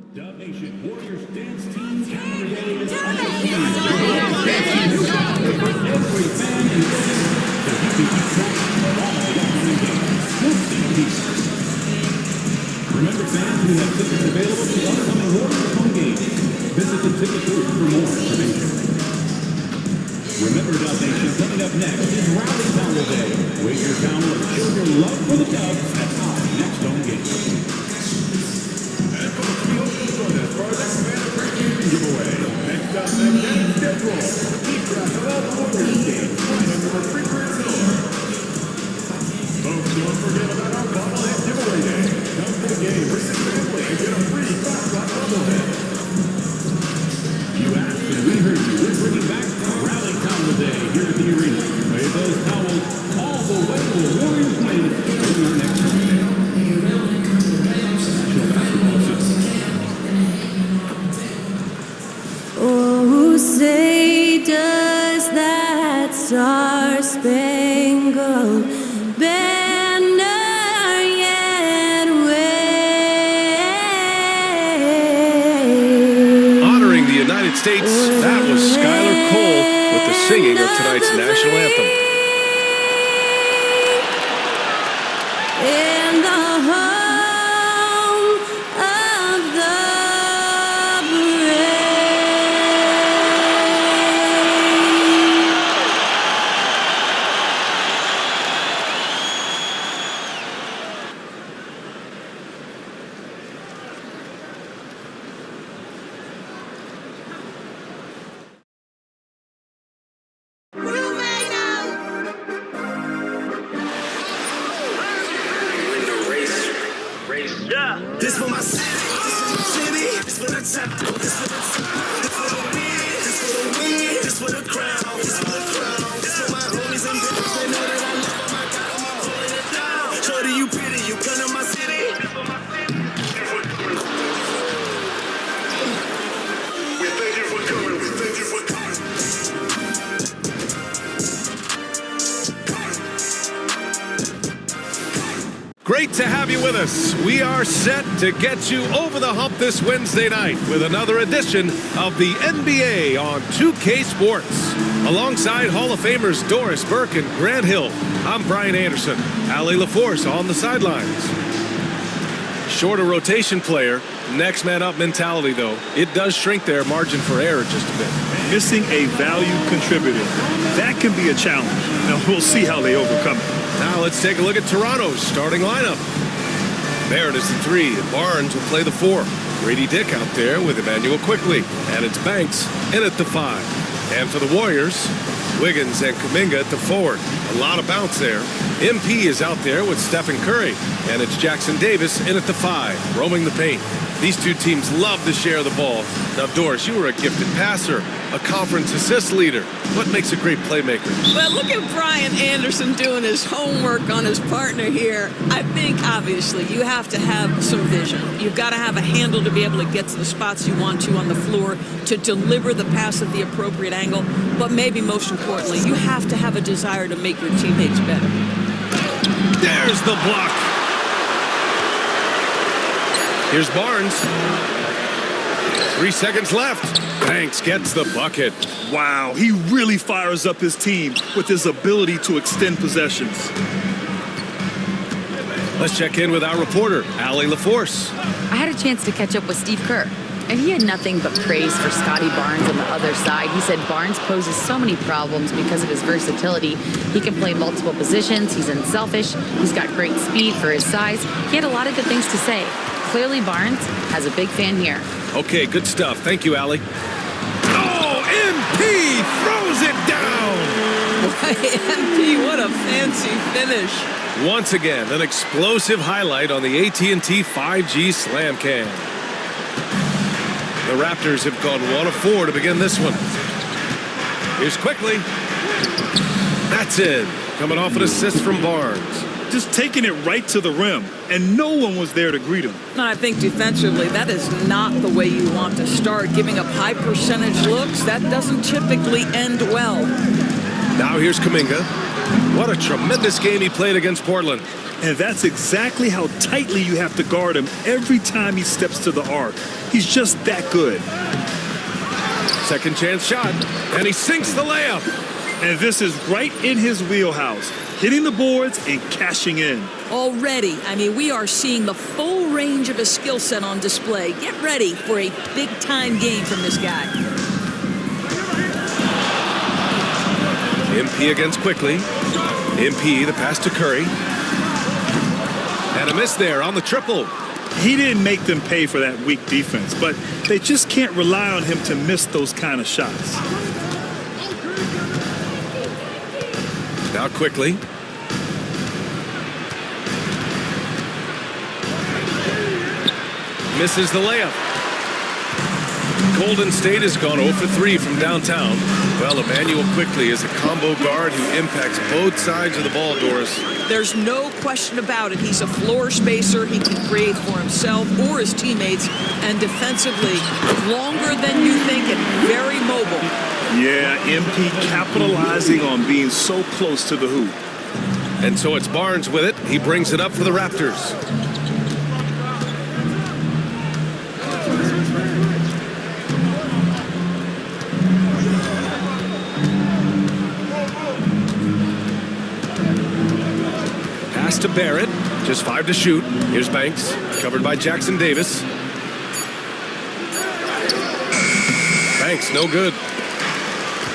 Nation Warriors Dance Team Every fan is so you can keep track of all the upcoming games. Remember, fans, we have tickets available to upcoming Warriors home games. Visit the ticket booth for more information. Remember, Nation, coming up next is Rally Towel Day. Wave your towel and show your love for the Cubs at our next home game. And folks, we hope you join us for our next fan appreciation giveaway. Next up, the game schedule. Keep track of all the Warriors games right under the refrigerator door. Folks, don't forget about our bobblehead giveaway day. Come to the game, bring the family, and get a free Glass bobblehead. You asked and we heard you. We're bringing back Rally Towel Day here at the arena. Wave those towels all the way to the Warriors win in our next game. Oh, say does that star-spangled banner yet wave? Honoring the United States, that was Skylar Cole with the singing of tonight's national anthem. In the home of the brave. This for my city, this for the top, this for the win, this for the crown, this for the crown, this for my homies and bitches, they know that I love them, I got them all holding it down. Shorty, you pretty, you come to my city. We thank you for coming, we thank you for coming. Great to have you with us. We are set to get you over the hump this Wednesday night with another edition of the NBA on 2K Sports. Alongside Hall of Famers Doris Burke and Grant Hill, I'm Brian Anderson. Allie LaForce on the sidelines. Shorter rotation player, next man up mentality though. It does shrink their margin for error just a bit. Missing a valued contributor. That can be a challenge. Now we'll see how they overcome it. Now let's take a look at Toronto's starting lineup. Barrett is the 3, and Barnes will play the 4. Grady Dick out there with Emmanuel Quickly, and it's Banks in at the 5. And for the Warriors, Wiggins and Kuminga at the forward. A lot of bounce there. MP is out there with Stephen Curry, and it's Jackson Davis in at the 5, roaming the paint. These two teams love to share the ball. Now, Doris, you were a gifted passer, a conference assist leader. What makes a great playmaker? Well, look at Brian Anderson doing his homework on his partner here. I think, obviously, you have to have some vision. You've got to have a handle to be able to get to the spots you want to on the floor, to deliver the pass at the appropriate angle. But maybe most importantly, you have to have a desire to make your teammates better. There's the block. Here's Barnes. 3 seconds left. Banks gets the bucket. Wow, he really fires up his team with his ability to extend possessions. Let's check in with our reporter, Allie LaForce. I had a chance to catch up with Steve Kerr, and he had nothing but praise for Scotty Barnes on the other side. He said Barnes poses so many problems because of his versatility. He can play multiple positions, he's unselfish, he's got great speed for his size. He had a lot of good things to say. Clearly Barnes has a big fan here. Okay, good stuff. Thank you, Allie. Oh, MP throws it down! Boy, MP, what a fancy finish. Once again, an explosive highlight on the AT&T 5G Slam Cam. The Raptors have gone 1 of 4 to begin this one. Here's Quickly. That's it. Coming off an assist from Barnes. Just taking it right to the rim, and no one was there to greet him. And I think defensively, that is not the way you want to start. Giving up high percentage looks, that doesn't typically end well. Now here's Kuminga. What a tremendous game he played against Portland. And that's exactly how tightly you have to guard him every time he steps to the arc. He's just that good. Second chance shot, and he sinks the layup. And this is right in his wheelhouse, hitting the boards and cashing in. Already, I mean, we are seeing the full range of his skill set on display. Get ready for a big-time game from this guy. MP against Quickly. MP, the pass to Curry. And a miss there on the triple. He didn't make them pay for that weak defense, but they just can't rely on him to miss those kind of shots. Now Quickly. Misses the layup. Golden State has gone 0 for 3 from downtown. Well, Emmanuel Quickly is a combo guard who impacts both sides of the ball, Doris. There's no question about it. He's a floor spacer. He can create for himself or his teammates. And defensively, longer than you think and very mobile. Yeah, MP capitalizing on being so close to the hoop. And so it's Barnes with it. He brings it up for the Raptors. Pass to Barrett. Just 5 to shoot. Here's Banks, covered by Jackson Davis. Banks, no good.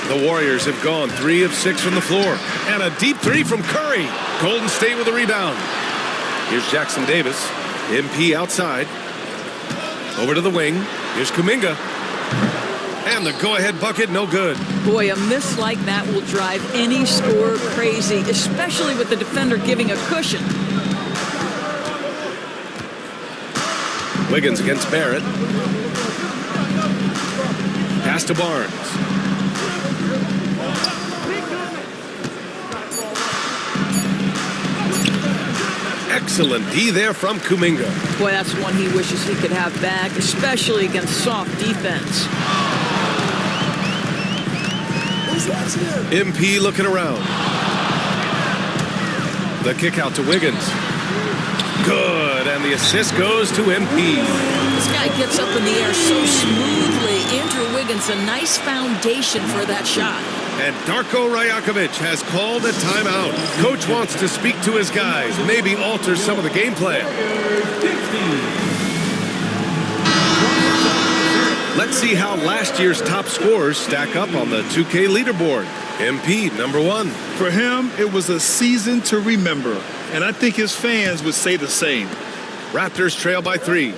The Warriors have gone 3 of 6 from the floor. And a deep 3 from Curry. Golden State with a rebound. Here's Jackson Davis. MP outside. Over to the wing. Here's Kuminga. And the go-ahead bucket, no good. Boy, a miss like that will drive any scorer crazy, especially with the defender giving a cushion. Wiggins against Barrett. Pass to Barnes. Excellent D there from Kuminga. Boy, that's one he wishes he could have back, especially against soft defense. MP looking around. The kick out to Wiggins. Good, and the assist goes to MP. This guy gets up in the air so smoothly. Andrew Wiggins, a nice foundation for that shot. And Darko Rajakovic has called a timeout. Coach wants to speak to his guys, maybe alter some of the game plan. Let's see how last year's top scorers stack up on the 2K leaderboard. MP, number 1. For him, it was a season to remember, and I think his fans would say the same. Raptors trail by 3.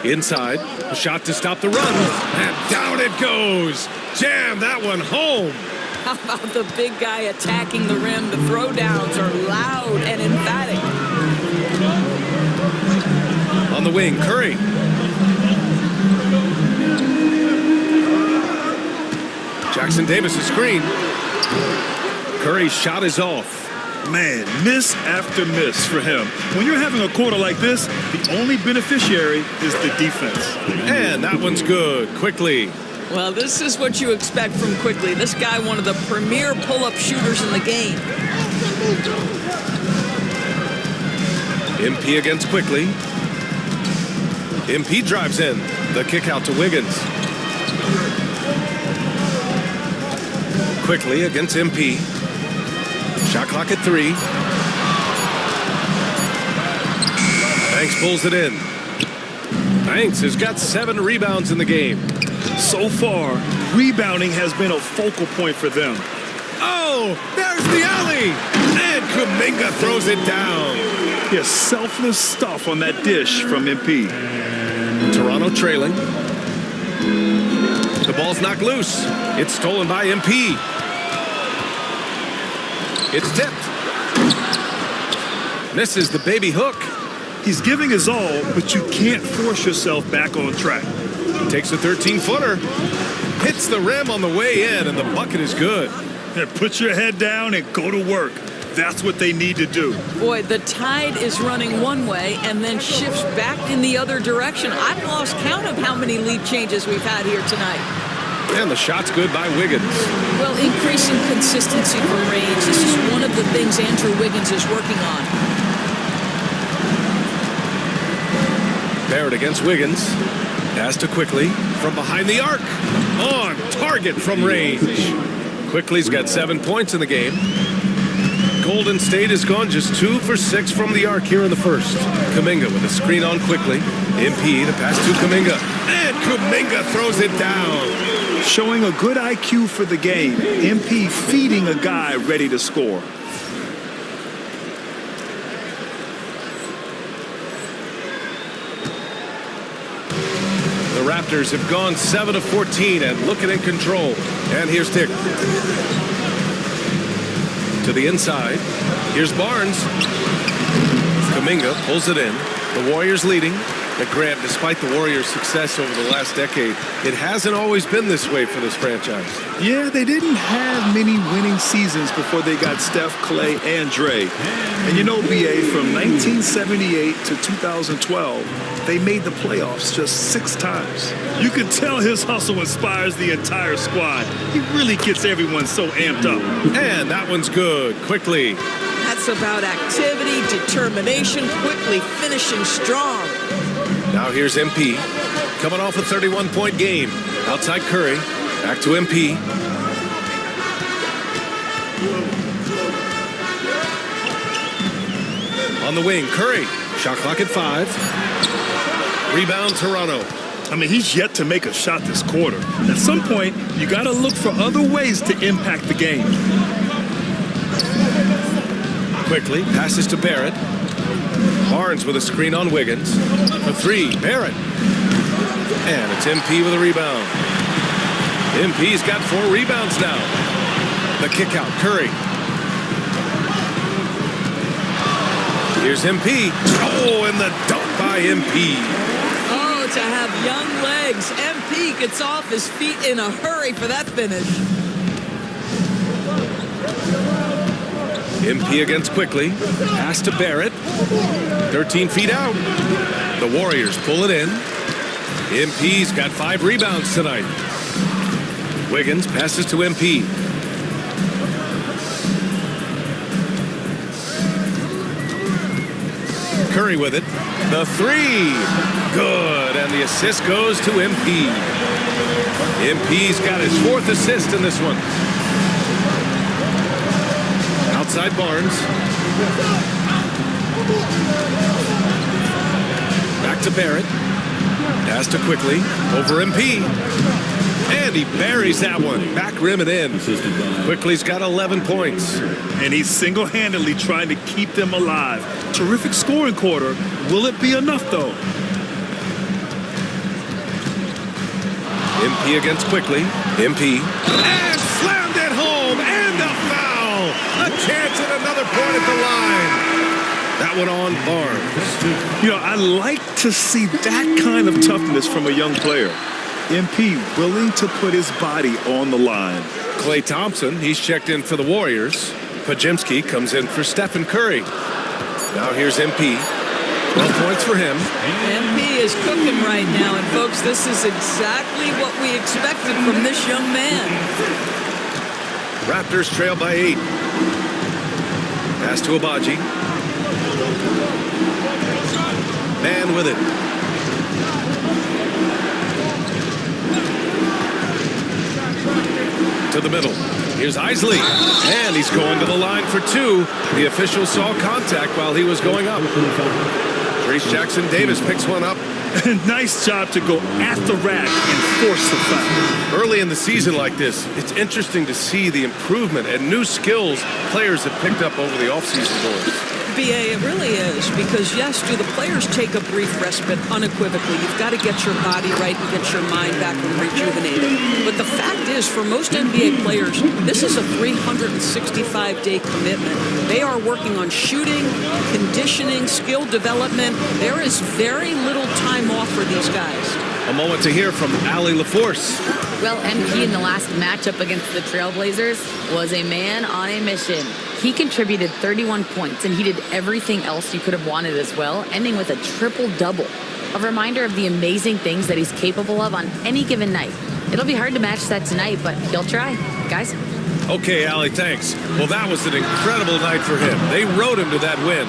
Inside, a shot to stop the run, and down it goes. Jam that one home. How about the big guy attacking the rim? The throwdowns are loud and emphatic. On the wing, Curry. Jackson Davis' screen. Curry's shot is off. Man, miss after miss for him. When you're having a quarter like this, the only beneficiary is the defense. And that one's good. Quickly. Well, this is what you expect from Quickly. This guy, one of the premier pull-up shooters in the game. MP against Quickly. MP drives in. The kick out to Wiggins. Quickly against MP. Shot clock at 3. Banks pulls it in. Banks has got 7 rebounds in the game. So far, rebounding has been a focal point for them. Oh, there's the alley! And Kuminga throws it down. Yeah, selfless stuff on that dish from MP. Toronto trailing. The ball's knocked loose. It's stolen by MP. It's tipped. Misses the baby hook. He's giving his all, but you can't force yourself back on track. Takes a 13-footer. Hits the rim on the way in, and the bucket is good. And put your head down and go to work. That's what they need to do. Boy, the tide is running one way and then shifts back in the other direction. I've lost count of how many lead changes we've had here tonight. And the shot's good by Wiggins. Well, increasing consistency from range. This is one of the things Andrew Wiggins is working on. Barrett against Wiggins. Pass to Quickly from behind the arc. On target from range. Quickly's got 7 points in the game. Golden State has gone just 2 for 6 from the arc here in the first. Kuminga with a screen on Quickly. MP to pass to Kuminga. And Kuminga throws it down. Showing a good IQ for the game. MP feeding a guy ready to score. The Raptors have gone 7 of 14 and looking in control. And here's Tick. To the inside. Here's Barnes. Kuminga pulls it in. The Warriors leading. But Grant, despite the Warriors' success over the last decade, it hasn't always been this way for this franchise. Yeah, they didn't have many winning seasons before they got Steph, Clay, and Dre. And you know, BA, from 1978 to 2012, they made the playoffs just 6 times. You can tell his hustle inspires the entire squad. He really gets everyone so amped up. And that one's good. Quickly. That's about activity, determination, Quickly finishing strong. Now here's MP. Coming off a 31-point game. Outside Curry. Back to MP. On the wing, Curry. Shot clock at 5. Rebound, Toronto. I mean, he's yet to make a shot this quarter. At some point, you got to look for other ways to impact the game. Quickly passes to Barrett. Barnes with a screen on Wiggins. For 3, Barrett. And it's MP with a rebound. MP's got 4 rebounds now. The kick out, Curry. Here's MP. Oh, and the dunk by MP. Oh, to have young legs. MP gets off his feet in a hurry for that finish. MP against Quickly. Pass to Barrett. 13 feet out. The Warriors pull it in. MP's got 5 rebounds tonight. Wiggins passes to MP. Curry with it. The 3. Good. And the assist goes to MP. MP's got his 4th assist in this one. Outside Barnes. Back to Barrett. Pass to Quickly. Over MP. And he buries that one. Back rim and in. Quickly's got 11 points. And he's single-handedly trying to keep them alive. Terrific scoring quarter. Will it be enough, though? MP against Quickly. MP. And slammed it home. And a foul. A chance at another point at the line. That one on Barnes. You know, I like to see that kind of toughness from a young player. MP willing to put his body on the line. Klay Thompson, he's checked in for the Warriors. Pajimski comes in for Stephen Curry. Now here's MP. 12 points for him. MP is cooking right now, and folks, this is exactly what we expected from this young man. Raptors trail by 8. Pass to Abaji. Man with it. To the middle. Here's Isley. And he's going to the line for 2. The official saw contact while he was going up. Trace Jackson Davis picks one up. Nice job to go at the rack and force the foul. Early in the season like this, it's interesting to see the improvement and new skills players have picked up over the offseason goals. BA, it really is, because yes, do the players take a brief respite unequivocally? You've got to get your body right and get your mind back and rejuvenated. But the fact is, for most NBA players, this is a 365-day commitment. They are working on shooting, conditioning, skill development. There is very little time off for these guys. A moment to hear from Allie LaForce. Well, MP in the last matchup against the Trailblazers was a man on a mission. He contributed 31 points, and he did everything else you could have wanted as well, ending with a triple-double. A reminder of the amazing things that he's capable of on any given night. It'll be hard to match that tonight, but he'll try. Guys? Okay, Allie, thanks. Well, that was an incredible night for him. They rode him to that win.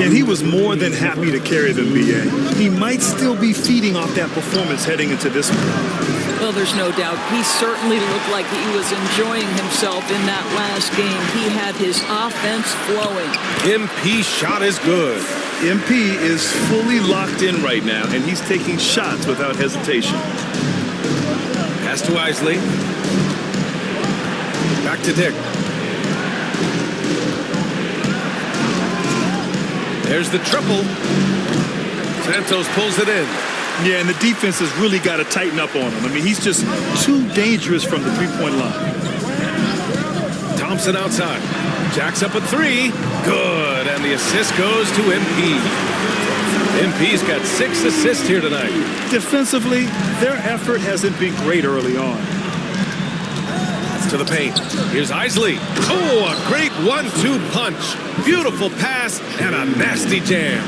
And he was more than happy to carry them, B.A. He might still be feeding off that performance heading into this one. Well, there's no doubt. He certainly looked like he was enjoying himself in that last game. He had his offense flowing. MP shot is good. MP is fully locked in right now, and he's taking shots without hesitation. Pass to Isley. Back to Dick. There's the triple. Santos pulls it in. Yeah, and the defense has really got to tighten up on him. I mean, he's just too dangerous from the three-point line. Thompson outside. Jacks up a three. Good. And the assist goes to MP. MP's got 6 assists here tonight. Defensively, their effort hasn't been great early on. To the paint. Here's Isley. Oh, a great 1-2 punch. Beautiful pass and a nasty jam.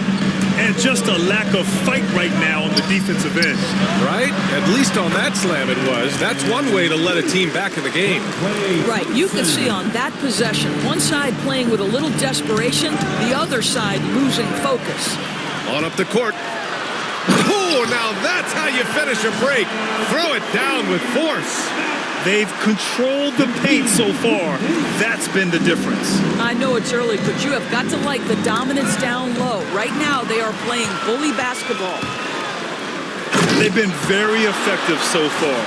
And just a lack of fight right now on the defensive end. Right? At least on that slam it was. That's one way to let a team back in the game. Right. You can see on that possession, one side playing with a little desperation, the other side losing focus. On up the court. Oh, now that's how you finish a break. Throw it down with force. They've controlled the paint so far. That's been the difference. I know it's early, but you have got to like the dominance down low. Right now, they are playing bully basketball. They've been very effective so far.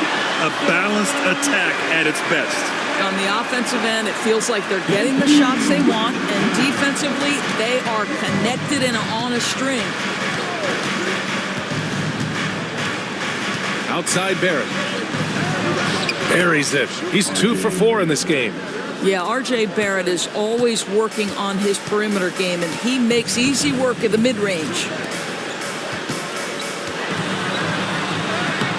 A balanced attack at its best. On the offensive end, it feels like they're getting the shots they want, and defensively, they are connected and on a string. Outside Barrett. Buries it. He's 2 for 4 in this game. Yeah, R.J. Barrett is always working on his perimeter game, and he makes easy work at the mid-range.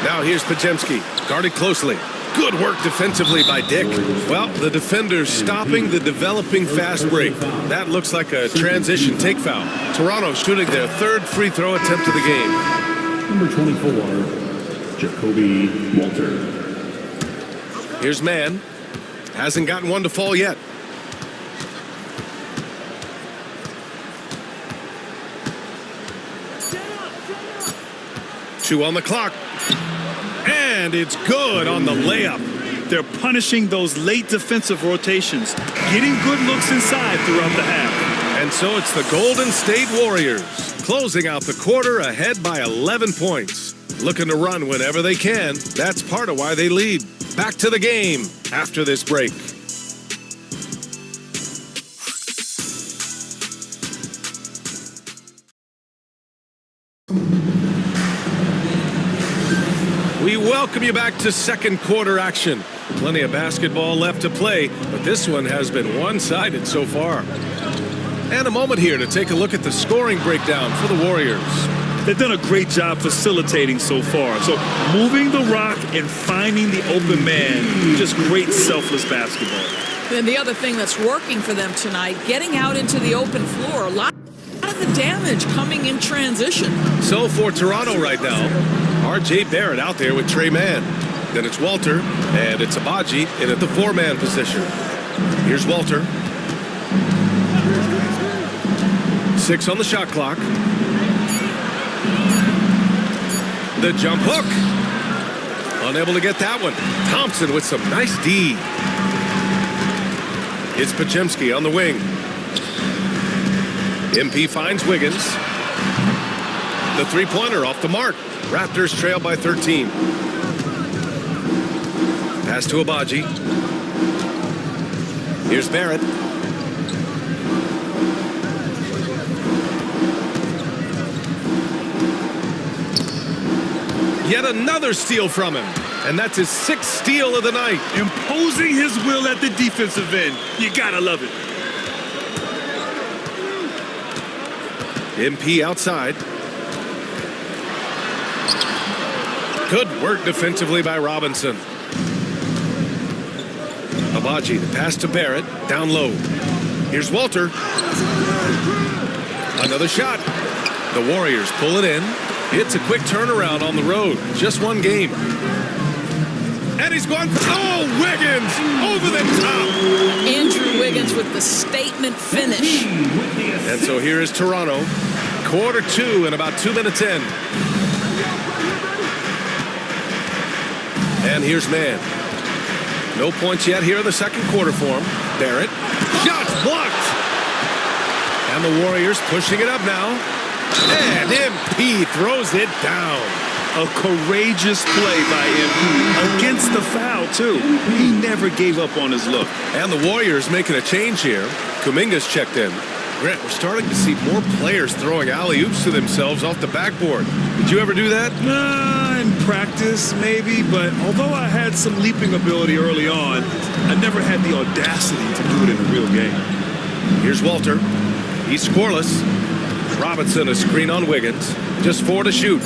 Now here's Pajemski, guarded closely. Good work defensively by Dick. Well, the defender's stopping the developing fast break. That looks like a transition take foul. Toronto shooting their 3rd free throw attempt of the game. Number 24, Jacoby Walter. Here's Mann. Hasn't gotten one to fall yet. Two on the clock. And it's good on the layup. They're punishing those late defensive rotations, getting good looks inside throughout the half. And so it's the Golden State Warriors closing out the quarter ahead by 11 points. Looking to run whenever they can. That's part of why they lead. Back to the game after this break. We welcome you back to second quarter action. Plenty of basketball left to play, but this one has been one-sided so far. And a moment here to take a look at the scoring breakdown for the Warriors. They've done a great job facilitating so far. So moving the rock and finding the open man, just great selfless basketball. And the other thing that's working for them tonight, getting out into the open floor. A lot of the damage coming in transition. So for Toronto right now, R.J. Barrett out there with Trey Mann. Then it's Walter, and it's Abaji in at the 4-man position. Here's Walter. 6 on the shot clock. The jump hook. Unable to get that one. Thompson with some nice D. It's Pajemski on the wing. MP finds Wiggins. The three-pointer off the mark. Raptors trail by 13. Pass to Abaji. Here's Barrett. Yet another steal from him. And that's his 6th steal of the night. Imposing his will at the defensive end. You gotta love it. MP outside. Good work defensively by Robinson. Abaji, the pass to Barrett, down low. Here's Walter. Another shot. The Warriors pull it in. It's a quick turnaround on the road. Just one game. And he's gone. Oh, Wiggins over the top. Andrew Wiggins with the statement finish. And so here is Toronto. Quarter 2 and about 2 minutes in. And here's Mann. No points yet here in the second quarter for him. Barrett. Shot blocked. And the Warriors pushing it up now. And MP throws it down. A courageous play by MP against the foul, too. He never gave up on his look. And the Warriors making a change here. Kuminga's checked in. Grant, we're starting to see more players throwing alley-oops to themselves off the backboard. Did you ever do that? In practice, maybe, but although I had some leaping ability early on, I never had the audacity to do it in a real game. Here's Walter. He's scoreless. Robinson a screen on Wiggins. Just 4 to shoot.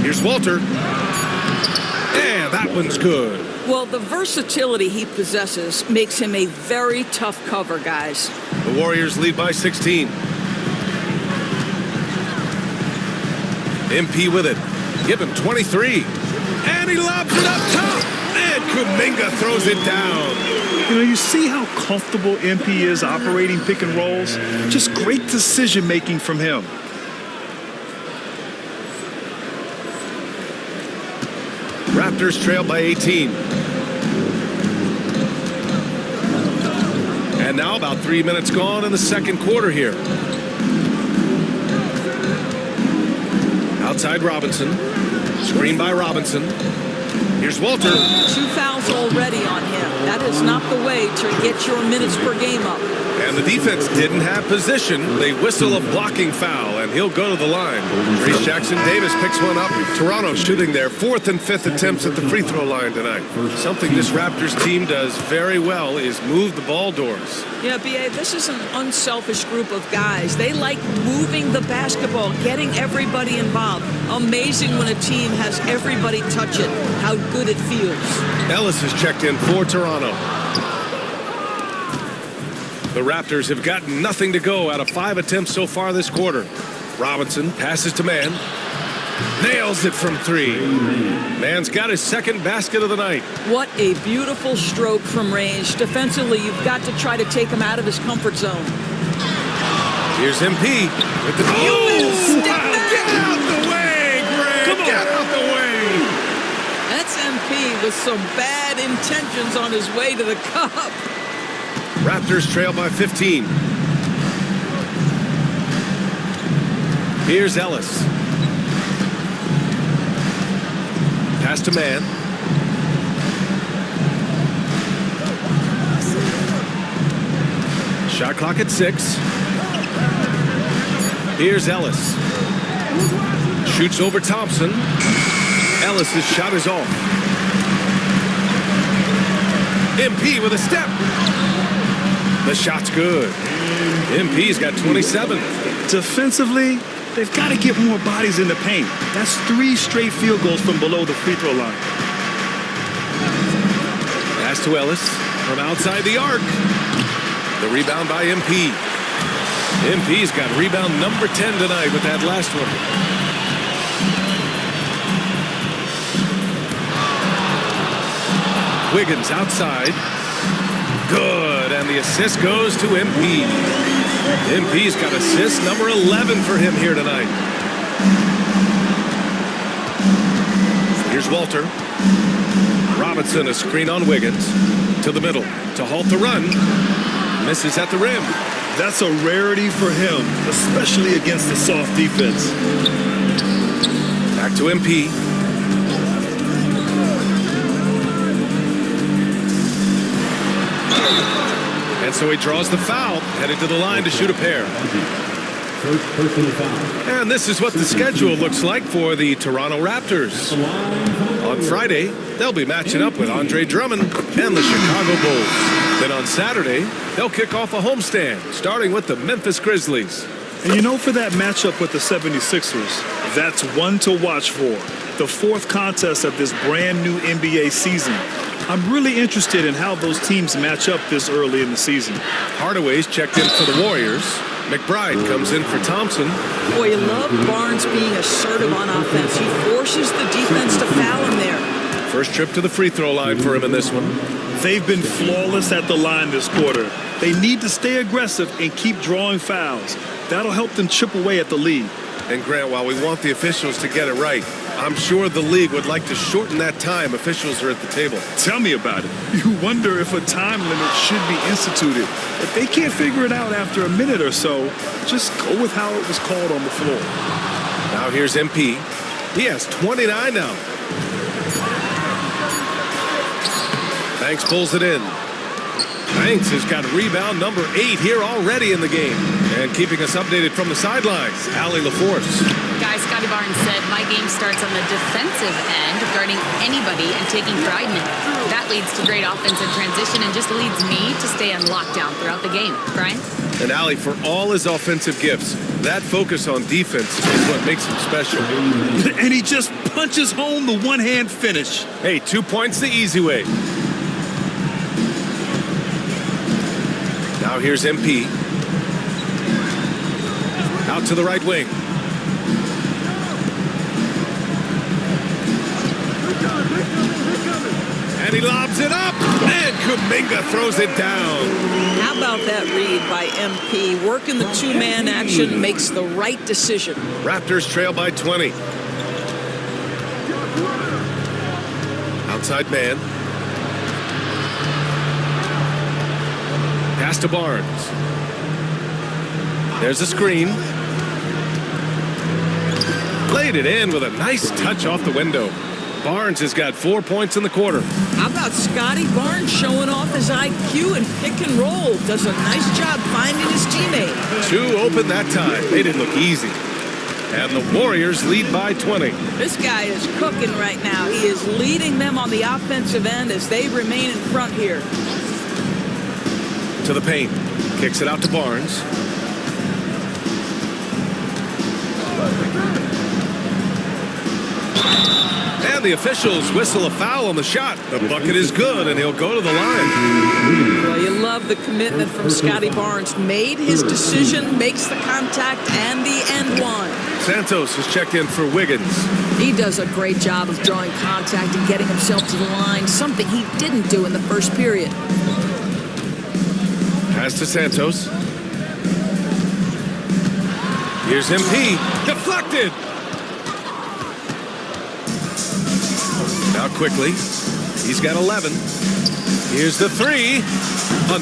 Here's Walter. And that one's good. Well, the versatility he possesses makes him a very tough cover, guys. The Warriors lead by 16. MP with it. Give him 23. And he lobs it up top. And Kuminga throws it down. You know, you see how comfortable MP is operating pick and rolls? Just great decision-making from him. Raptors trail by 18. And now about 3 minutes gone in the second quarter here. Outside Robinson. Screen by Robinson. Here's Walter. 2 fouls already on him. That is not the way to get your minutes per game up. And the defense didn't have position. They whistle a blocking foul, and he'll go to the line. Reese Jackson-Davis picks one up. Toronto shooting their 4th and 5th attempts at the free throw line tonight. Something this Raptors team does very well is move the ball doors. Yeah, B.A., this is an unselfish group of guys. They like moving the basketball, getting everybody involved. Amazing when a team has everybody touch it, how good it feels. Ellis is checked in for Toronto. The Raptors have gotten nothing to go out of 5 attempts so far this quarter. Robinson passes to Mann. Nails it from 3. Mann's got his second basket of the night. What a beautiful stroke from range. Defensively, you've got to try to take him out of his comfort zone. Here's MP with the... Oh, wow. Get out the way, Greg! Come on. Get out the way! That's MP with some bad intentions on his way to the cup. Raptors trail by 15. Here's Ellis. Pass to Mann. Shot clock at 6. Here's Ellis. Shoots over Thompson. Ellis's shot is off. MP with a step. The shot's good. MP's got 27. Defensively, they've got to get more bodies in the paint. That's 3 straight field goals from below the free throw line. Pass to Ellis from outside the arc. The rebound by MP. MP's got rebound number 10 tonight with that last one. Wiggins outside. Good, and the assist goes to MP. MP's got assist number 11 for him here tonight. Here's Walter. Robinson a screen on Wiggins. To the middle to halt the run. Misses at the rim. That's a rarity for him, especially against the soft defense. Back to MP. And so he draws the foul, headed to the line to shoot a pair. And this is what the schedule looks like for the Toronto Raptors. On Friday, they'll be matching up with Andre Drummond and the Chicago Bulls. Then on Saturday, they'll kick off a homestand, starting with the Memphis Grizzlies. And you know, for that matchup with the 76ers, that's one to watch for. The 4th contest of this brand new NBA season. I'm really interested in how those teams match up this early in the season. Hardaway's checked in for the Warriors. McBride comes in for Thompson. Boy, you love Barnes being assertive on offense. He forces the defense to foul him there. First trip to the free throw line for him in this one. They've been flawless at the line this quarter. They need to stay aggressive and keep drawing fouls. That'll help them chip away at the lead. And Grant, while we want the officials to get it right, I'm sure the league would like to shorten that time officials are at the table. Tell me about it. You wonder if a time limit should be instituted. If they can't figure it out after a minute or so, just go with how it was called on the floor. Now here's MP. He has 29 now. Banks pulls it in. Banks has got rebound number 8 here already in the game. And keeping us updated from the sidelines, Allie LaForce. Guys, Scotty Barnes said, my game starts on the defensive end, guarding anybody and taking pride in it. That leads to great offensive transition and just leads me to stay on lockdown throughout the game. Brian? And Allie, for all his offensive gifts, that focus on defense is what makes him special. And he just punches home the one-hand finish. Hey, 2 points the easy way. Now here's MP. Out to the right wing. And he lobs it up. And Kuminga throws it down. How about that read by MP? Working the two-man action, makes the right decision. Raptors trail by 20. Outside man. Pass to Barnes. There's a screen. Laid it in with a nice touch off the window. Barnes has got 4 points in the quarter. How about Scotty Barnes showing off his IQ and pick and roll? Does a nice job finding his teammate. 2 open that time. They didn't look easy. And the Warriors lead by 20. This guy is cooking right now. He is leading them on the offensive end as they remain in front here. To the paint. Kicks it out to Barnes. And the officials whistle a foul on the shot. The bucket is good, and he'll go to the line. Well, you love the commitment from Scotty Barnes. Made his decision, makes the contact, and the end one. Santos has checked in for Wiggins. He does a great job of drawing contact and getting himself to the line, something he didn't do in the first period. Pass to Santos. Here's MP. Deflected. Now quickly. He's got 11. Here's the 3.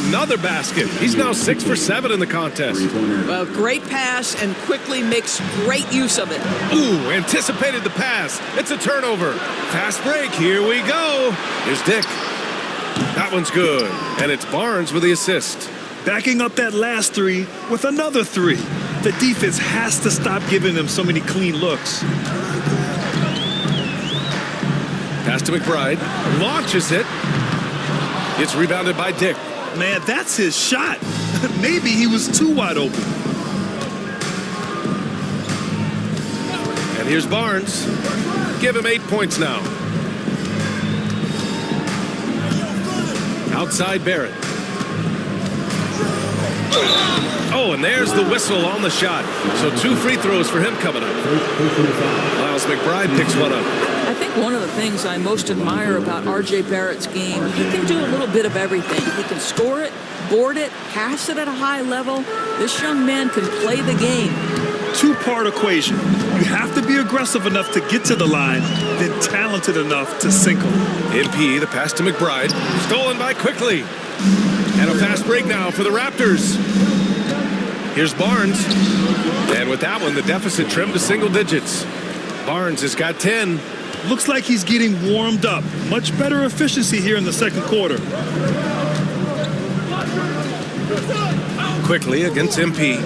Another basket. He's now 6 for 7 in the contest. Well, great pass and quickly makes great use of it. Ooh, anticipated the pass. It's a turnover. Fast break. Here we go. Here's Dick. That one's good. And it's Barnes with the assist. Backing up that last 3 with another 3. The defense has to stop giving them so many clean looks. Pass to McBride. Launches it. It's rebounded by Dick. Man, that's his shot. Maybe he was too wide open. And here's Barnes. Give him 8 points now. Outside Barrett. Oh, and there's the whistle on the shot. So 2 free throws for him coming up. Miles McBride picks one up. I think one of the things I most admire about R.J. Barrett's game, he can do a little bit of everything. He can score it, board it, pass it at a high level. This young man can play the game. 2-part equation. You have to be aggressive enough to get to the line, then talented enough to sink them. MP, the pass to McBride. Stolen by Quickly. And a fast break now for the Raptors. Here's Barnes. And with that one, the deficit trimmed to single digits. Barnes has got 10. Looks like he's getting warmed up. Much better efficiency here in the second quarter. Quickly against MP.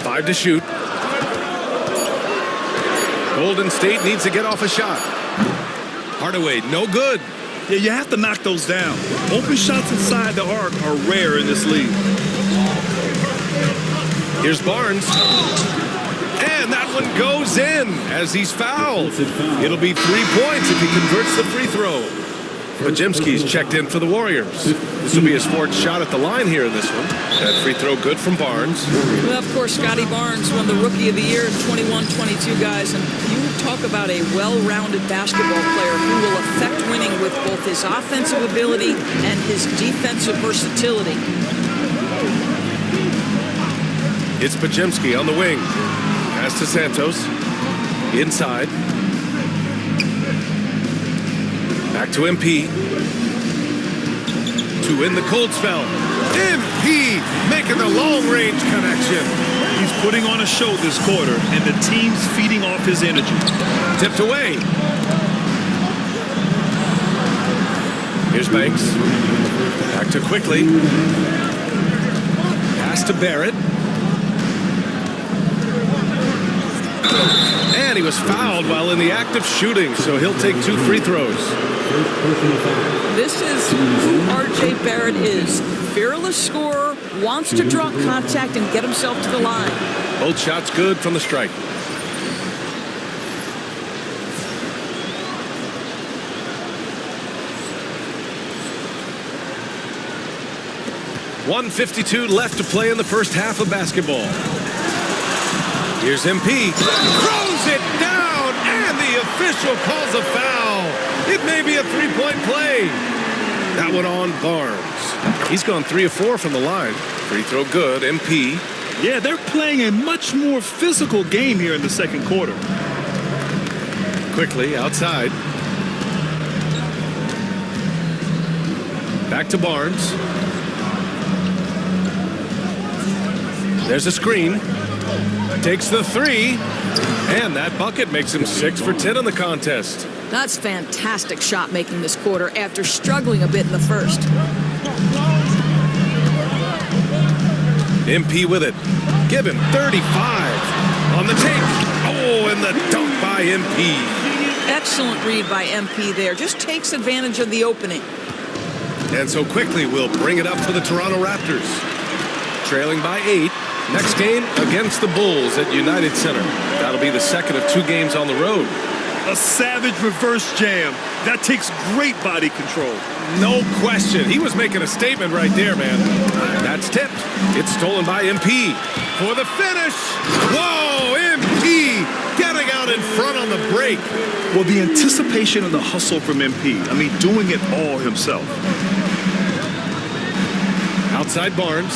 Five to shoot. Golden State needs to get off a shot. Hardaway, no good. Yeah, you have to knock those down. Open shots inside the arc are rare in this league. Here's Barnes. And that one goes in as he's fouled. It'll be 3 points if he converts the free throw. Pajemski's checked in for the Warriors. This will be his fourth shot at the line here in this one. That free throw good from Barnes. Well, of course, Scotty Barnes won the Rookie of the Year in 21-22, guys. And you talk about a well-rounded basketball player who will affect winning with both his offensive ability and his defensive versatility. It's Pajemski on the wing. Pass to Santos. Inside. Back to MP. To win the cold spell. MP making the long-range connection. He's putting on a show this quarter, and the team's feeding off his energy. Tipped away. Here's Banks. Back to Quickly. Pass to Barrett. And he was fouled while in the act of shooting, so he'll take 2 free throws. This is who R.J. Barrett is. Fearless scorer, wants to draw contact and get himself to the line. Both shots good from the strike. .152 left to play in the first half of basketball. Here's MP. Throws it down, and the official calls a foul. It may be a three-point play. That one on Barnes. He's gone 3 of 4 from the line. Free throw good, MP. Yeah, they're playing a much more physical game here in the second quarter. Quickly outside. Back to Barnes. There's a screen. Takes the 3. And that bucket makes him 6 for 10 in the contest. That's fantastic shot making this quarter after struggling a bit in the first. MP with it. Give him 35. On the take. Oh, and the dunk by MP. Excellent read by MP there. Just takes advantage of the opening. And so Quickly will bring it up for the Toronto Raptors. Trailing by 8. Next game against the Bulls at United Center. That'll be the second of 2 games on the road. A savage reverse jam. That takes great body control. No question. He was making a statement right there, man. That's tipped. It's stolen by MP. For the finish. Whoa, MP getting out in front on the break. Well, the anticipation and the hustle from MP. I mean, doing it all himself. Outside Barnes.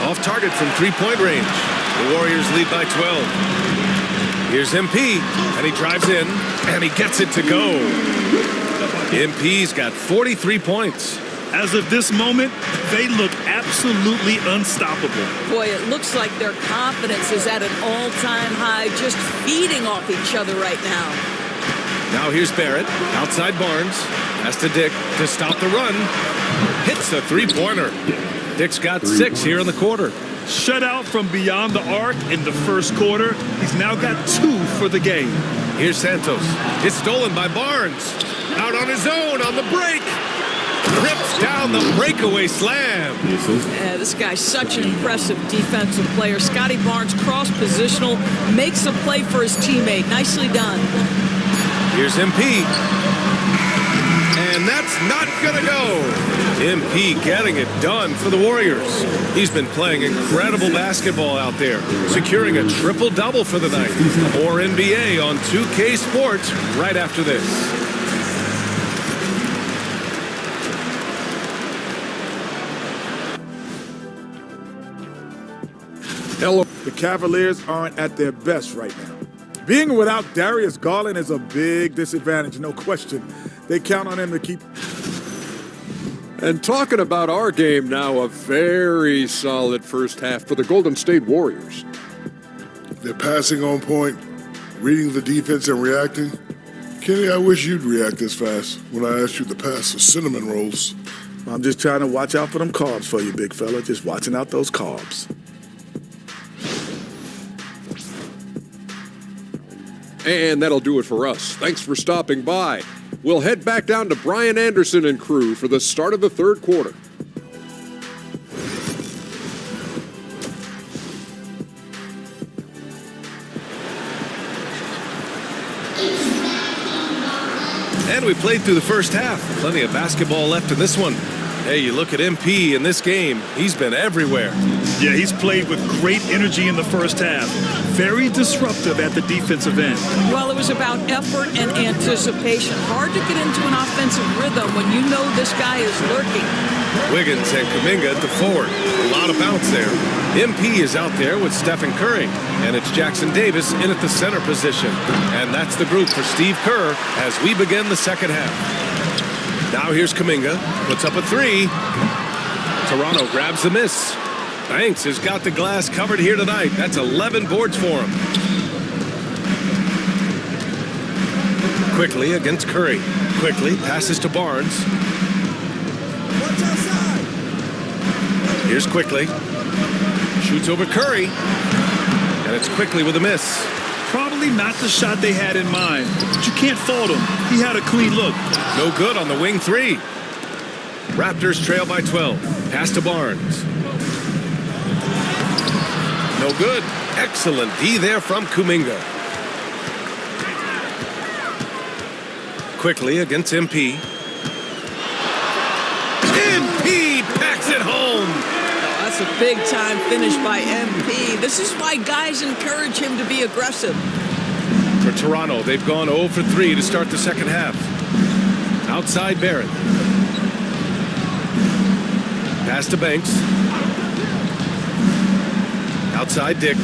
Off target from 3-point range. The Warriors lead by 12. Here's MP, and he drives in, and he gets it to go. MP's got 43 points. As of this moment, they look absolutely unstoppable. Boy, it looks like their confidence is at an all-time high, just feeding off each other right now. Now here's Barrett, outside Barnes. Has to Dick to stop the run. Hits the 3-pointer. Dick's got 6 here in the quarter. Shut out from beyond the arc in the first quarter. He's now got 2 for the game. Here's Santos. It's stolen by Barnes. Out on his own on the break. Rips down the breakaway slam. Yeah, this guy's such an impressive defensive player. Scotty Barnes, cross-positional, makes a play for his teammate. Nicely done. Here's MP. And that's not going to go. MP getting it done for the Warriors. He's been playing incredible basketball out there, securing a triple-double for the night. More NBA on 2K Sports right after this. Hello. The Cavaliers aren't at their best right now. Being without Darius Garland is a big disadvantage, no question. They count on him to keep... And talking about our game now, a very solid first half for the Golden State Warriors. They're passing on point, reading the defense and reacting. Kenny, I wish you'd react this fast when I asked you to pass the cinnamon rolls. I'm just trying to watch out for them carbs for you, big fella. Just watching out those carbs. And that'll do it for us. Thanks for stopping by. We'll head back down to Brian Anderson and crew for the start of the third quarter. And we played through the first half. Plenty of basketball left in this one. Hey, you look at MP in this game, he's been everywhere. Yeah, he's played with great energy in the first half. Very disruptive at the defensive end. Well, it was about effort and anticipation. Hard to get into an offensive rhythm when you know this guy is lurking. Wiggins and Kuminga at the forward. A lot of bounce there. MP is out there with Stephen Curry. And it's Jackson Davis in at the center position. And that's the group for Steve Kerr as we begin the second half. Now here's Kuminga. Puts up a three. Toronto grabs the miss. Banks has got the glass covered here tonight. That's 11 boards for him. Quickly against Curry. Quickly passes to Barnes. Here's Quickly. Shoots over Curry. And it's Quickly with a miss. Probably not the shot they had in mind, but you can't fault him. He had a clean look. No good on the wing three. Raptors trail by 12. Pass to Barnes. No good. Excellent D there from Kuminga. Quickly against MP. MP packs it home. That's a big-time finish by MP. This is why guys encourage him to be aggressive. For Toronto, they've gone 0 for 3 to start the second half. Outside Barrett. Pass to Banks. Outside Dick.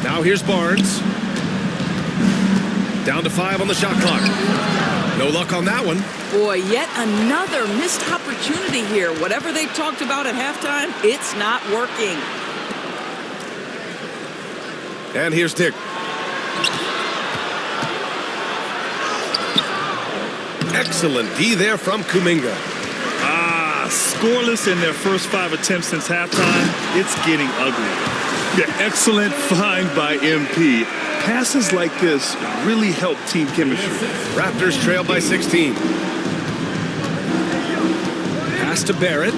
Now here's Barnes. Down to 5 on the shot clock. No luck on that one. Boy, yet another missed opportunity here. Whatever they talked about at halftime, it's not working. And here's Dick. Excellent D there from Kuminga. Scoreless in their first 5 attempts since halftime. It's getting ugly. Yeah, excellent find by MP. Passes like this really help team chemistry. Raptors trail by 16. Pass to Barrett.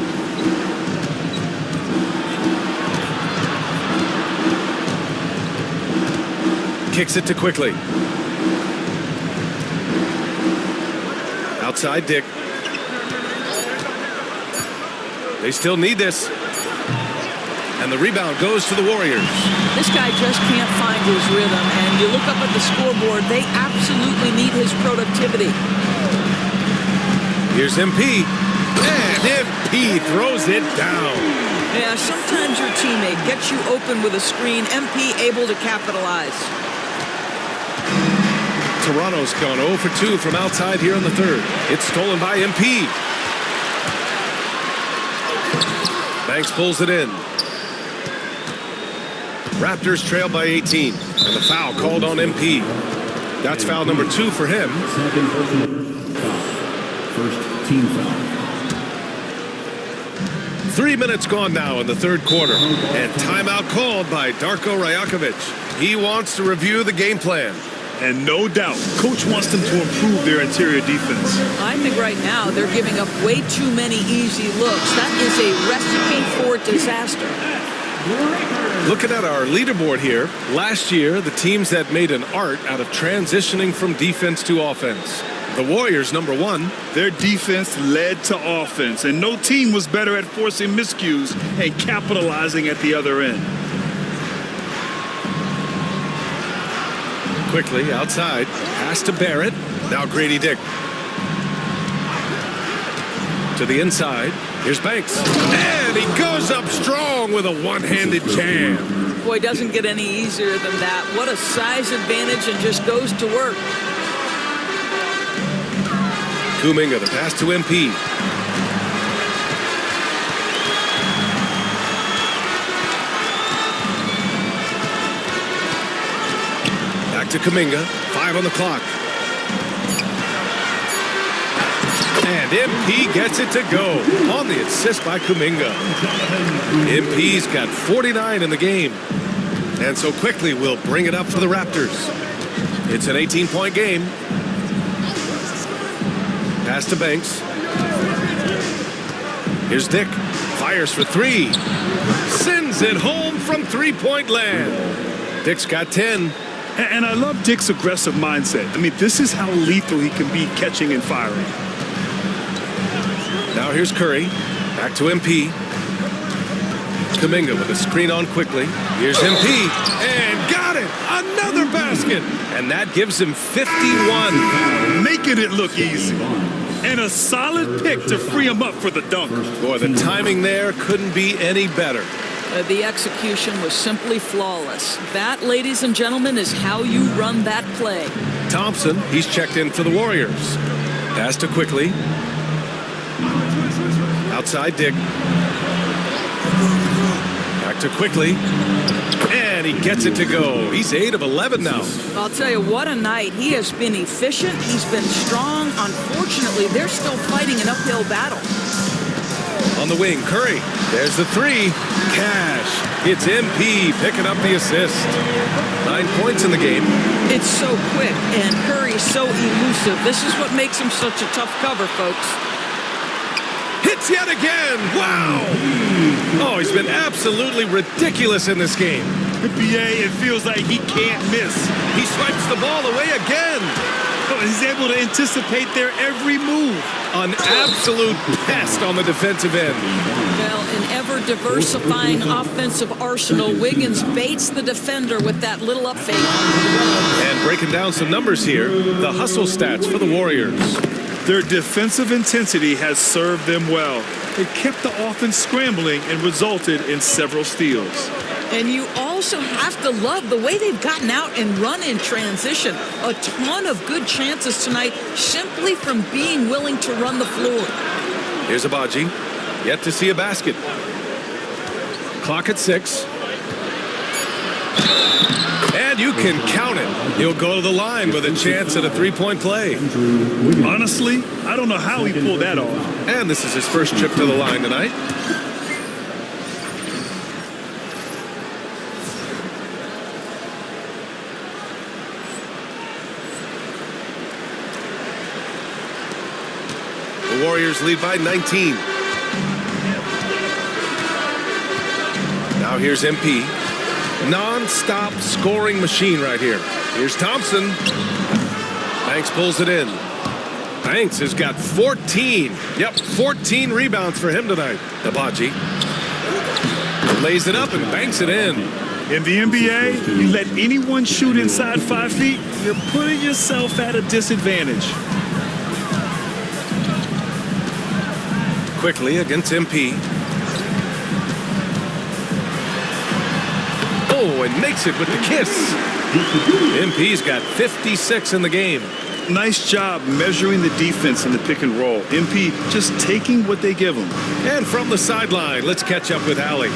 Kicks it to Quickly. Outside Dick. They still need this. And the rebound goes to the Warriors. This guy just can't find his rhythm, and you look up at the scoreboard, they absolutely need his productivity. Here's MP. And MP throws it down. Yeah, sometimes your teammate gets you open with a screen, MP able to capitalize. Toronto's gone 0 for 2 from outside here in the third. It's stolen by MP. Banks pulls it in. Raptors trail by 18. And the foul called on MP. That's foul number 2 for him. Second personal foul. First team foul. 3 minutes gone now in the third quarter. And timeout called by Darko Rajakovic. He wants to review the game plan. And no doubt, coach wants them to improve their interior defense. I think right now they're giving up way too many easy looks. That is a recipe for disaster. Looking at our leaderboard here, last year the teams that made an art out of transitioning from defense to offense. The Warriors, number 1. Their defense led to offense, and no team was better at forcing miscues and capitalizing at the other end. Quickly outside. Pass to Barrett. Now Grady Dick. To the inside. Here's Banks. And he goes up strong with a one-handed jam. Boy, doesn't get any easier than that. What a size advantage, and just goes to work. Kuminga, the pass to MP. Back to Kuminga. 5 on the clock. And MP gets it to go on the assist by Kuminga. MP's got 49 in the game. And so Quickly will bring it up for the Raptors. It's an 18-point game. Pass to Banks. Here's Dick. Fires for 3. Sends it home from three-point land. Dick's got 10. And I love Dick's aggressive mindset. I mean, this is how lethal he can be catching and firing. Now here's Curry. Back to MP. Kuminga with a screen on quickly. Here's MP. And got it! Another basket! And that gives him 51. Making it look easy. And a solid pick to free him up for the dunk. Boy, the timing there couldn't be any better. The execution was simply flawless. That, ladies and gentlemen, is how you run that play. Thompson, he's checked in for the Warriors. Pass to quickly. Outside Dick. Back to quickly. And he gets it to go. He's 8 of 11 now. I'll tell you, what a night. He has been efficient. He's been strong. Unfortunately, they're still fighting an uphill battle. On the wing, Curry. There's the three. Cash. It's MP picking up the assist. 9 points in the game. It's so quick, and Curry's so elusive. This is what makes him such a tough cover, folks. Hits yet again. Wow. Oh, he's been absolutely ridiculous in this game. BA, it feels like he can't miss. He swipes the ball away again. He's able to anticipate their every move. An absolute pest on the defensive end. Well, an ever-diversifying offensive arsenal. Wiggins baits the defender with that little up fake. And breaking down some numbers here, the hustle stats for the Warriors. Their defensive intensity has served them well. It kept the offense scrambling and resulted in several steals. And you also have to love the way they've gotten out and run in transition. A ton of good chances tonight simply from being willing to run the floor. Here's Abaji. Yet to see a basket. Clock at 6. And you can count it. He'll go to the line with a chance at a three-point play. Honestly, I don't know how he pulled that off. And this is his first trip to the line tonight. The Warriors lead by 19. Now here's MP. Non-stop scoring machine right here. Here's Thompson. Banks pulls it in. Banks has got 14. Yep, 14 rebounds for him tonight. Abaji lays it up and banks it in. In the NBA, you let anyone shoot inside 5 feet, you're putting yourself at a disadvantage. Quickly against MP. Oh, and makes it with the kiss. MP's got 56 in the game. Nice job measuring the defense in the pick and roll. MP just taking what they give him. And from the sideline, let's catch up with Allie.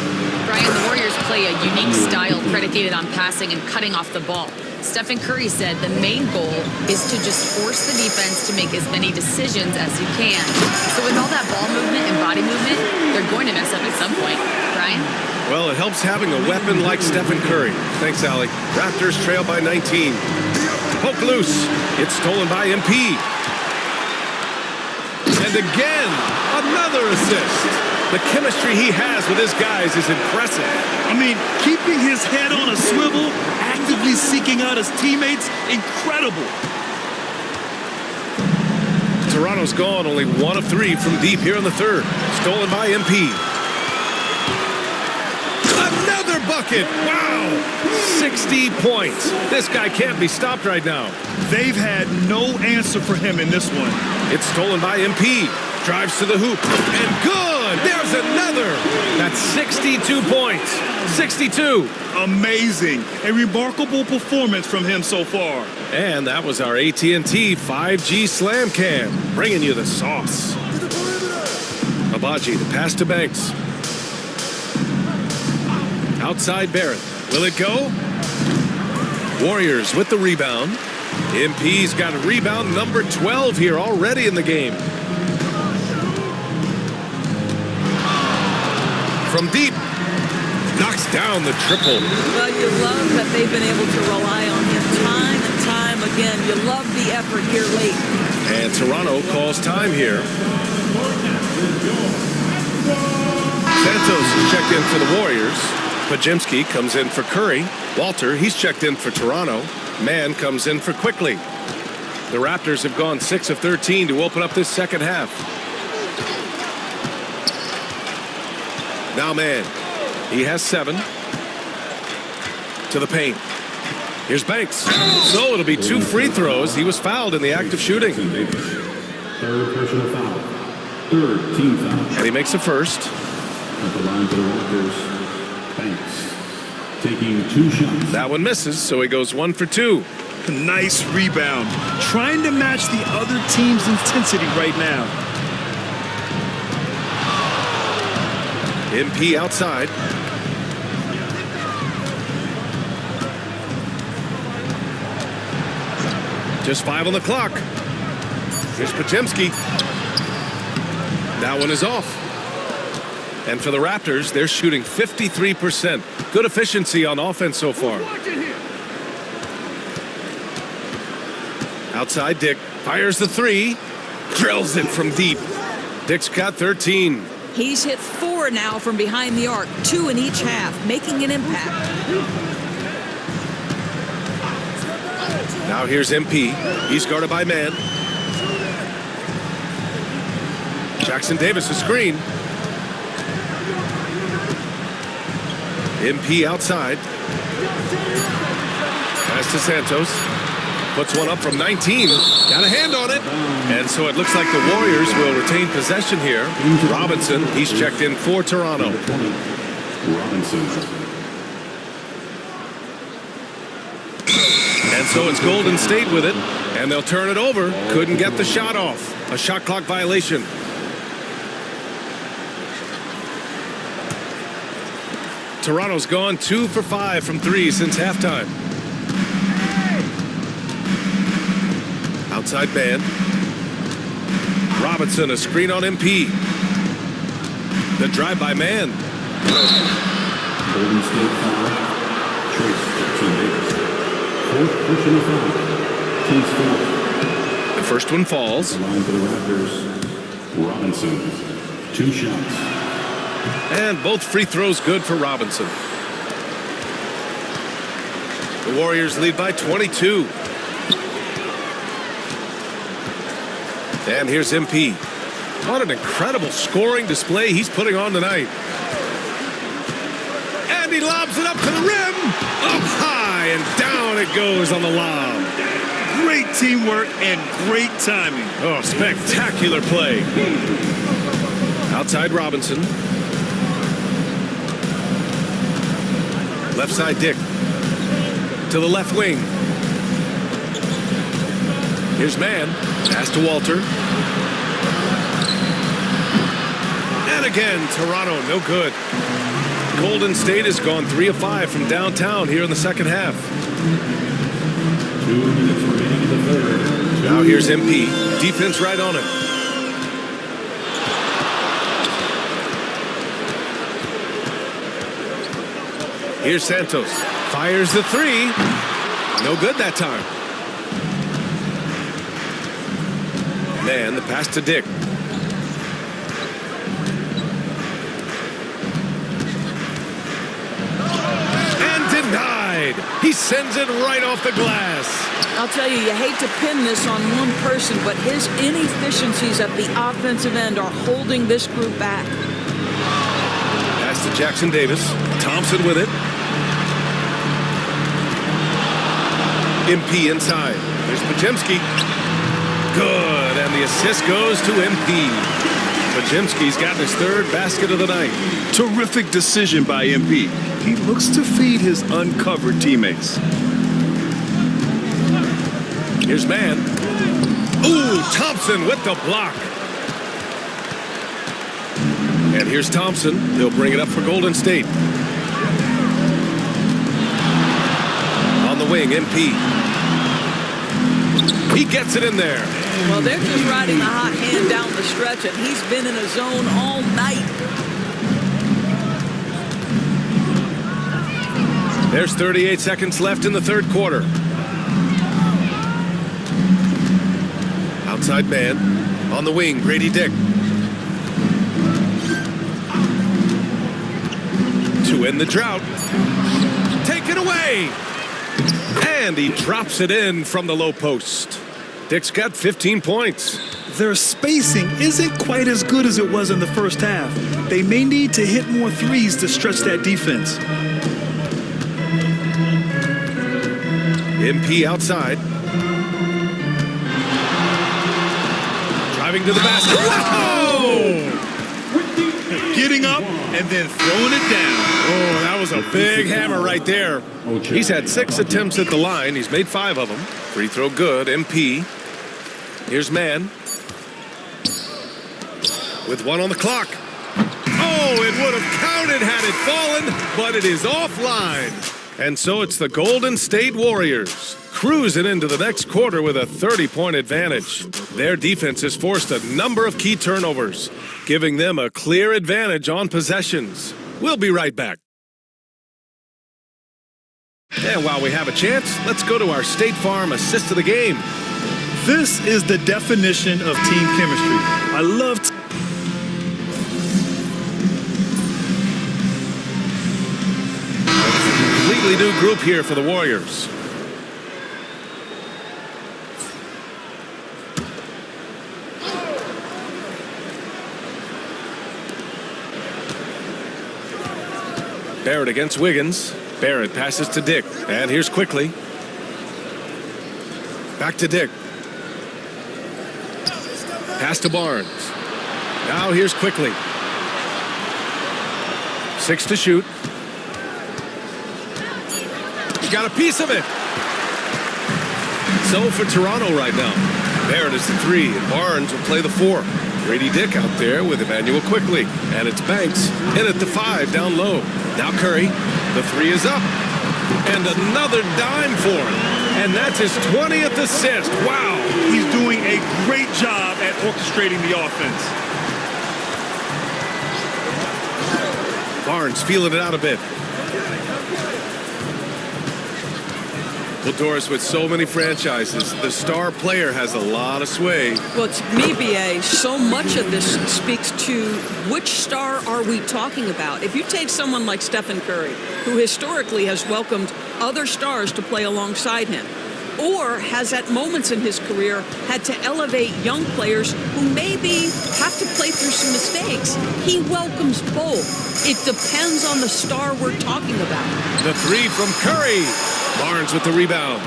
Brian, the Warriors play a unique style predicated on passing and cutting off the ball. Stephen Curry said the main goal is to just force the defense to make as many decisions as you can. So with all that ball movement and body movement, they're going to mess up at some point. Brian? Well, it helps having a weapon like Stephen Curry. Thanks, Allie. Raptors trail by 19. Poke loose. It's stolen by MP. And again, another assist. The chemistry he has with his guys is impressive. I mean, keeping his head on a swivel, actively seeking out his teammates, incredible. Toronto's gone only 1 of 3 from deep here in the third. Stolen by MP. Another bucket. Wow. 60 points. This guy can't be stopped right now. They've had no answer for him in this one. It's stolen by MP. Drives to the hoop. And good. There's another. That's 62 points. 62. Amazing. A remarkable performance from him so far. And that was our AT&T 5G Slam Cam. Bringing you the sauce. Abaji, the pass to Banks. Outside Barrett. Will it go? Warriors with the rebound. MP's got a rebound number 12 here already in the game. From deep. Knocks down the triple. Well, you love that they've been able to rely on him time and time again. You love the effort here late. And Toronto calls time here. Santos is checked in for the Warriors. Pajemski comes in for Curry. Walter, he's checked in for Toronto. Man comes in for quickly. The Raptors have gone 6 of 13 to open up this second half. Now Man. He has 7. To the paint. Here's Banks. So it'll be 2 free throws. He was fouled in the act of shooting. Third personal foul. Third team foul. And he makes a first. At the line for the Raptors, Banks taking 2 shots. That one misses, so he goes 1 for 2. Nice rebound. Trying to match the other team's intensity right now. MP outside. Just 5 on the clock. Here's Podziemski. That one is off. And for the Raptors, they're shooting 53%. Good efficiency on offense so far. Outside Dick. Fires the 3. Drills it from deep. Dick's got 13. He's hit 4 now from behind the arc, 2 in each half, making an impact. Now here's MP. He's guarded by Man. Jackson Davis a screen. MP outside. Pass to Santos. Puts one up from 19. Got a hand on it. And so it looks like the Warriors will retain possession here. Robinson, he's checked in for Toronto. Robinson. And so it's Golden State with it. And they'll turn it over. Couldn't get the shot off. A shot clock violation. Toronto's gone 2 for 5 from 3 since halftime. Outside Man. Robinson, a screen on MP. The drive by Man. Golden State foul. Trace Jackson Davis. Fourth personal foul. Team's foul. The first one falls. The line for the Raptors, Robinson. 2 shots. And both free throws good for Robinson. The Warriors lead by 22. And here's MP. What an incredible scoring display he's putting on tonight. And he lobs it up to the rim. Up high and down it goes on the lob. Great teamwork and great timing. Oh, spectacular play. Outside Robinson. Left side Dick. To the left wing. Here's Man. Pass to Walter. And again, Toronto, no good. Golden State has gone 3 of 5 from downtown here in the second half. 2 minutes remaining in the third. Now here's MP. Defense right on him. Here's Santos. Fires the 3. No good that time. Man, the pass to Dick. And denied. He sends it right off the glass. I'll tell you hate to pin this on one person, but his inefficiencies at the offensive end are holding this group back. Pass to Jackson Davis. Thompson with it. MP inside. Here's Podziemski. Good, and the assist goes to MP. Podziemski's gotten his 3rd basket of the night. Terrific decision by MP. He looks to feed his uncovered teammates. Here's Man. Ooh, Thompson with the block. And here's Thompson. They'll bring it up for Golden State. On the wing, MP. He gets it in there. Well, they're just riding the hot hand down the stretch, and he's been in a zone all night. There's 38 seconds left in the 3rd quarter. Outside Man. On the wing, Grady Dick. To end the drought. Take it away. And he drops it in from the low post. Dick's got 15 points. Their spacing isn't quite as good as it was in the first half. They may need to hit more threes to stretch that defense. MP outside. Driving to the basket. Whoa! Getting up and then throwing it down. Oh, that was a big hammer right there. He's had 6 attempts at the line. He's made 5 of them. Free throw good. MP. Here's Man. With 1 on the clock. Oh, it would have counted had it fallen, but it is offline. And so it's the Golden State Warriors cruising into the next quarter with a 30-point advantage. Their defense has forced a number of key turnovers, giving them a clear advantage on possessions. We'll be right back. And while we have a chance, let's go to our State Farm assist of the game. This is the definition of team chemistry. I love Completely new group here for the Warriors. Barrett against Wiggins. Barrett passes to Dick. And here's Quickly. Back to Dick. Pass to Barnes. Now here's Quickly. 6 to shoot. Got a piece of it. So for Toronto right now. Barrett is the 3, and Barnes will play the 4. Grady Dick out there with Emmanuel Quickly. And it's Banks in at the 5 down low. Now Curry. The 3 is up. And another dime for him. And that's his 20th assist. Wow. he's doing a great job at orchestrating the offense. Barnes feeling it out a bit. Well, Doris, with so many franchises, the star player has a lot of sway. Well, to me, B.A., so much of this speaks to which star are we talking about. If you take someone like Stephen Curry, who historically has welcomed other stars to play alongside him, or has at moments in his career had to elevate young players who maybe have to play through some mistakes, he welcomes both. It depends on the star we're talking about. The 3 from Curry. Barnes with the rebound.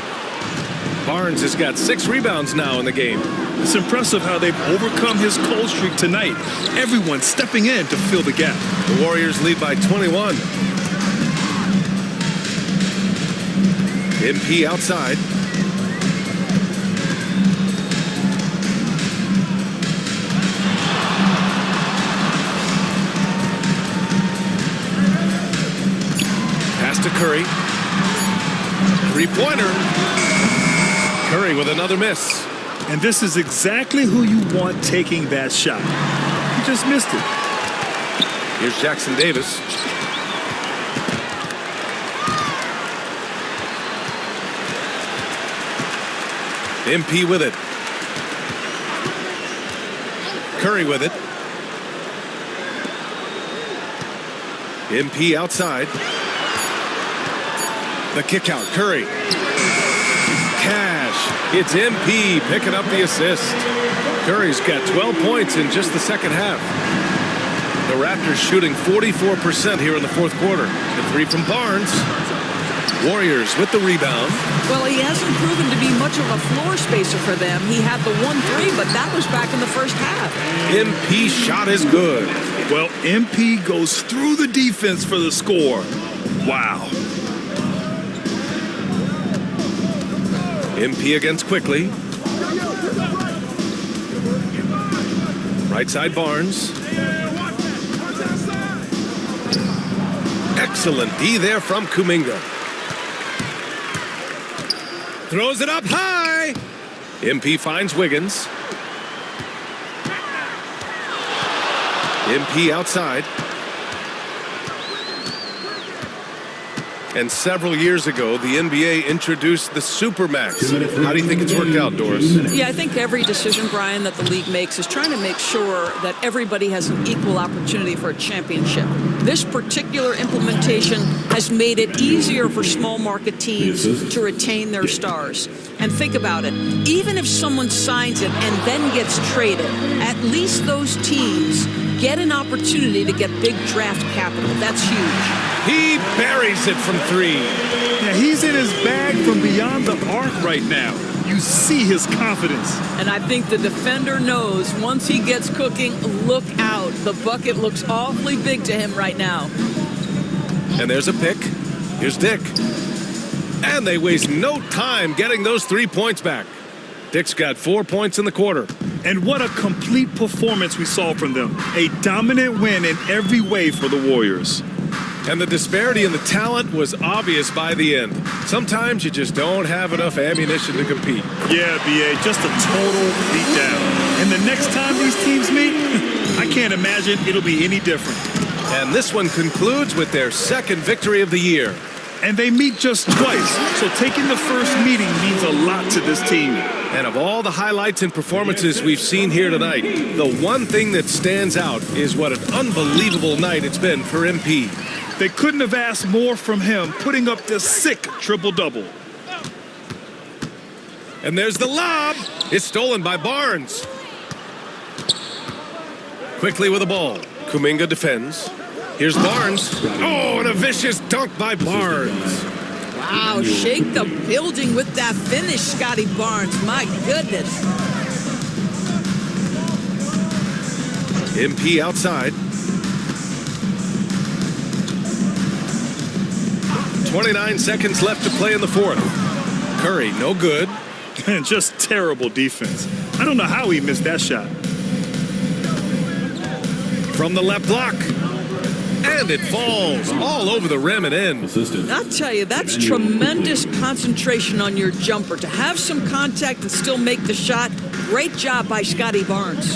Barnes has got 6 rebounds now in the game. It's impressive how they've overcome his cold streak tonight. Everyone stepping in to fill the gap. The Warriors lead by 21. MP outside. Pass to Curry. Three-pointer. Curry with another miss. And this is exactly who you want taking that shot. He just missed it. Here's Jackson Davis. MP with it. Curry with it. MP outside. The kick out, Curry. Cash. It's MP picking up the assist. Curry's got 12 points in just the second half. The Raptors shooting 44% here in the fourth quarter. The 3 from Barnes. Warriors with the rebound. Well, he hasn't proven to be much of a floor spacer for them. He had the 1-3, but that was back in the first half. MP shot is good. Well, MP goes through the defense for the score. Wow. MP against Quickly. Right side Barnes. Excellent D there from Kuminga. Throws it up high. MP finds Wiggins. MP outside. And several years ago, the NBA introduced the Supermax. How do you think it's worked out, Doris? Yeah, I think every decision, Brian, that the league makes is trying to make sure that everybody has an equal opportunity for a championship. This particular implementation has made it easier for small market teams to retain their stars. And think about it, even if someone signs it and then gets traded, at least those teams get an opportunity to get big draft capital. That's huge. He buries it from 3. Yeah, he's in his bag from beyond the arc right now. You see his confidence. And I think the defender knows once he gets cooking, look out. The bucket looks awfully big to him right now. And there's a pick. Here's Dick. And they waste no time getting those 3 points back. Dick's got 4 points in the quarter. And what a complete performance we saw from them. A dominant win in every way for the Warriors. And the disparity in the talent was obvious by the end. Sometimes you just don't have enough ammunition to compete. Yeah, B.A., just a total beatdown. And the next time these teams meet, I can't imagine it'll be any different. And this one concludes with their second victory of the year. And they meet just twice, so taking the first meeting means a lot to this team. And of all the highlights and performances we've seen here tonight, the one thing that stands out is what an unbelievable night it's been for MP. They couldn't have asked more from him, putting up this sick triple-double. And there's the lob. It's stolen by Barnes. Quickly with the ball. Kuminga defends. Here's Barnes. Oh, and a vicious dunk by Barnes. Wow, shake the building with that finish, Scotty Barnes. My goodness. MP outside. 29 seconds left to play in the fourth. Curry, no good. And just terrible defense. I don't know how he missed that shot. From the left block. And it falls all over the rim and in. I'll tell you, that's tremendous concentration on your jumper. To have some contact and still make the shot, great job by Scotty Barnes.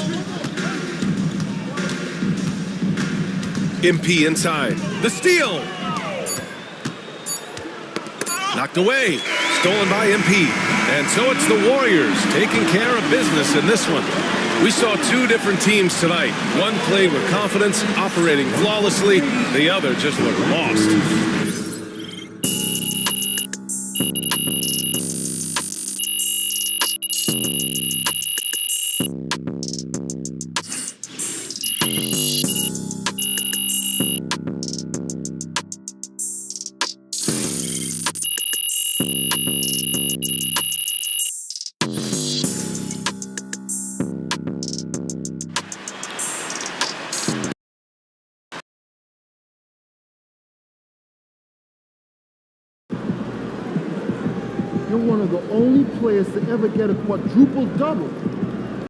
MP inside. The steal. Knocked away. Stolen by MP. And so it's the Warriors taking care of business in this one. We saw 2 different teams tonight. One played with confidence, operating flawlessly. The other just looked lost. You're one of the only players to ever get a quadruple-double.